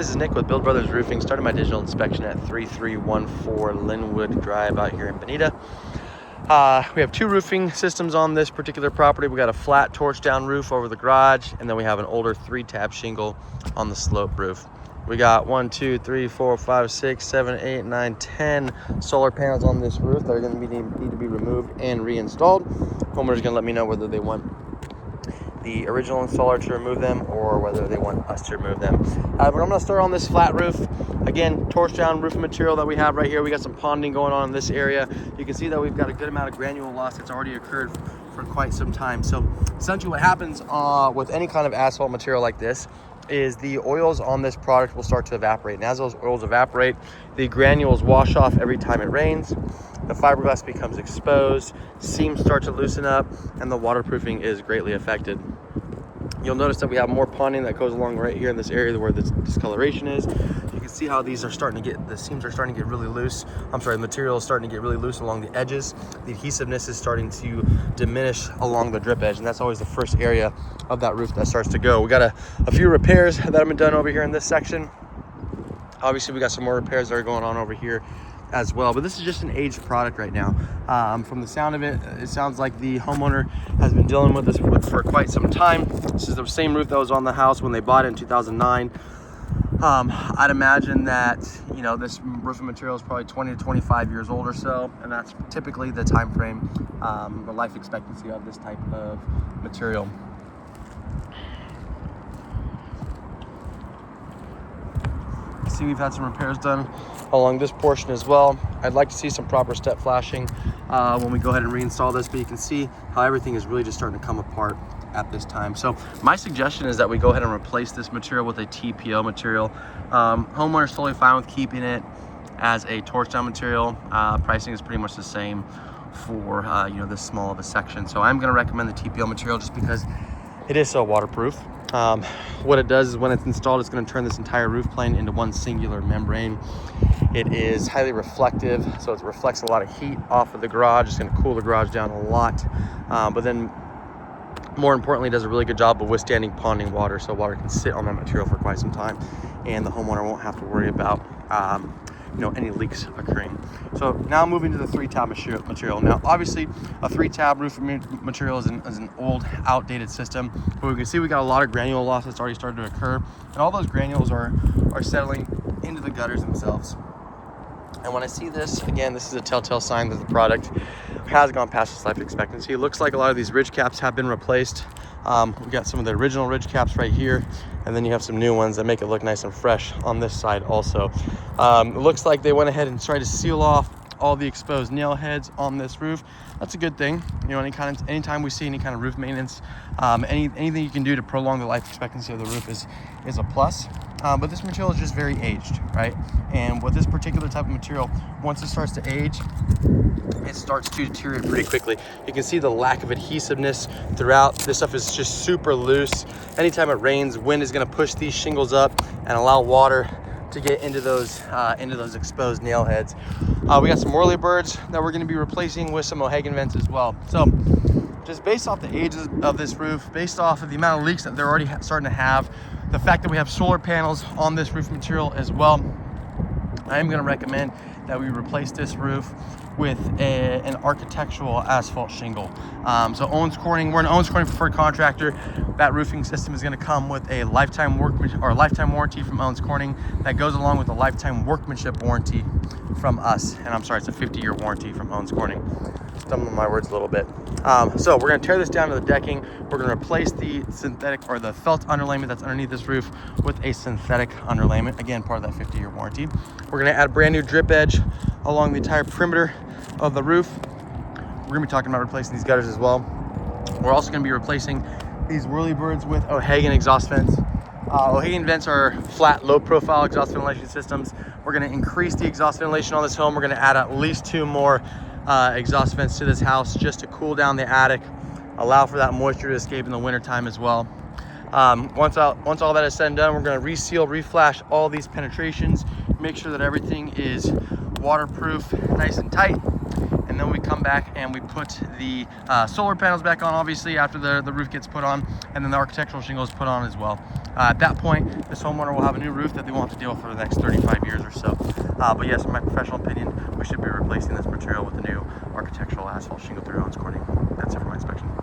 this is Nick with Build Brothers Roofing. Started my digital inspection at 3314 Lynwood Drive out here in Bonita. We have two roofing systems on this particular property. We got a flat torch down roof over the garage, and then we have an older 3-tab shingle on the slope roof. We got 1, 2, 3, 4, 5, 6, 7, 8, 9, 10 solar panels on this roof that are going to need to be removed and reinstalled. Homeowner's going to let me know whether they want the original installer to remove them or whether they want us to remove them. But I'm going to start on this flat roof. Again, torch down roofing material that we have right here. We got some ponding going on in this area. You can see that we've got a good amount of granule loss that's already occurred for quite some time. So essentially what happens with any kind of asphalt material like this is the oils on this product will start to evaporate. And as those oils evaporate, the granules wash off every time it rains. The fiberglass becomes exposed, seams start to loosen up, and the waterproofing is greatly affected. You'll notice that we have more ponding that goes along right here in this area where this discoloration is. You can see how these are starting to get, the seams are starting to get really loose. The material is starting to get really loose along the edges. The adhesiveness is starting to diminish along the drip edge, and that's always the first area of that roof that starts to go. We got a few repairs that have been done over here in this section. Obviously, we got some more repairs that are going on over here as well, but this is just an aged product right now. From the sound of it, it sounds like the homeowner has been dealing with this for quite some time. This is the same roof that was on the house when they bought it in 2009. I'd imagine that, you know, this roofing material is probably 20 to 25 years old or so, and that's typically the time frame, the life expectancy of this type of material. See, we've had some repairs done along this portion as well. I'd like to see some proper step flashing when we go ahead and reinstall this, but you can see how everything is really just starting to come apart at this time. So my suggestion is that we go ahead and replace this material with a TPO material. Homeowner's totally fine with keeping it as a torch down material. Pricing is pretty much the same for you know, this small of a section. So I'm going to recommend the TPO material just because it is so waterproof. What it does is when it's installed, it's going to turn this entire roof plane into one singular membrane. It is highly reflective, so it reflects a lot of heat off of the garage. It's going to cool the garage down a lot, but then more importantly, it does a really good job of withstanding ponding water, so water can sit on that material for quite some time, and the homeowner won't have to worry about you know, any leaks occurring. So now moving to the 3-tab material. Now, obviously, a 3-tab roofing material is an old, outdated system. But we can see we got a lot of granule loss that's already started to occur, and all those granules are settling into the gutters themselves. And when I see this, again, this is a telltale sign that the product has gone past its life expectancy. It looks like a lot of these ridge caps have been replaced. We got some of the original ridge caps right here, and then you have some new ones that make it look nice and fresh on this side also. It looks like they went ahead and tried to seal off all the exposed nail heads on this roof. That's a good thing. You know, anytime we see any kind of roof maintenance, anything you can do to prolong the life expectancy of the roof is a plus. But this material is just very aged, right? And with this particular type of material, once it starts to age, it starts to deteriorate pretty quickly. You can see the lack of adhesiveness throughout. This stuff is just super loose. Anytime it rains, wind is going to push these shingles up and allow water to get into those exposed nail heads. We got some whirlybirds that we're going to be replacing with some O'Hagan vents as well. So just based off the ages of this roof, based off of the amount of leaks that they're already starting to have, the fact that we have solar panels on this roof material as well, I am going to recommend that we replace this roof with an architectural asphalt shingle. So Owens Corning, we're an Owens Corning preferred contractor. That roofing system is going to come with a lifetime warranty from Owens Corning that goes along with a lifetime workmanship warranty from us. And I'm sorry, it's a 50-year warranty from Owens Corning. Stumbling my words a little bit. So we're going to tear this down to the decking. We're going to replace the synthetic or the felt underlayment that's underneath this roof with a synthetic underlayment. Again, part of that 50-year warranty. We're going to add a brand new drip edge along the entire perimeter of the roof. We're going to be talking about replacing these gutters as well. We're also going to be replacing these whirlybirds with O'Hagan exhaust vents. O'Hagan vents are flat, low-profile exhaust ventilation systems. We're going to increase the exhaust ventilation on this home. We're going to add at least 2 more exhaust vents to this house just to cool down the attic, allow for that moisture to escape in the wintertime as well. Once all that is said and done, we're going to reseal, reflash all these penetrations, make sure that everything is waterproof, nice and tight, and then we come back and we put the solar panels back on, obviously, after the roof gets put on, and then the architectural shingle is put on as well. At that point, this homeowner will have a new roof that they won't have to deal with for the next 35 years or so. But yes, in my professional opinion, we should be replacing this material with a new architectural asphalt shingle through Owens Corning. That's it for my inspection.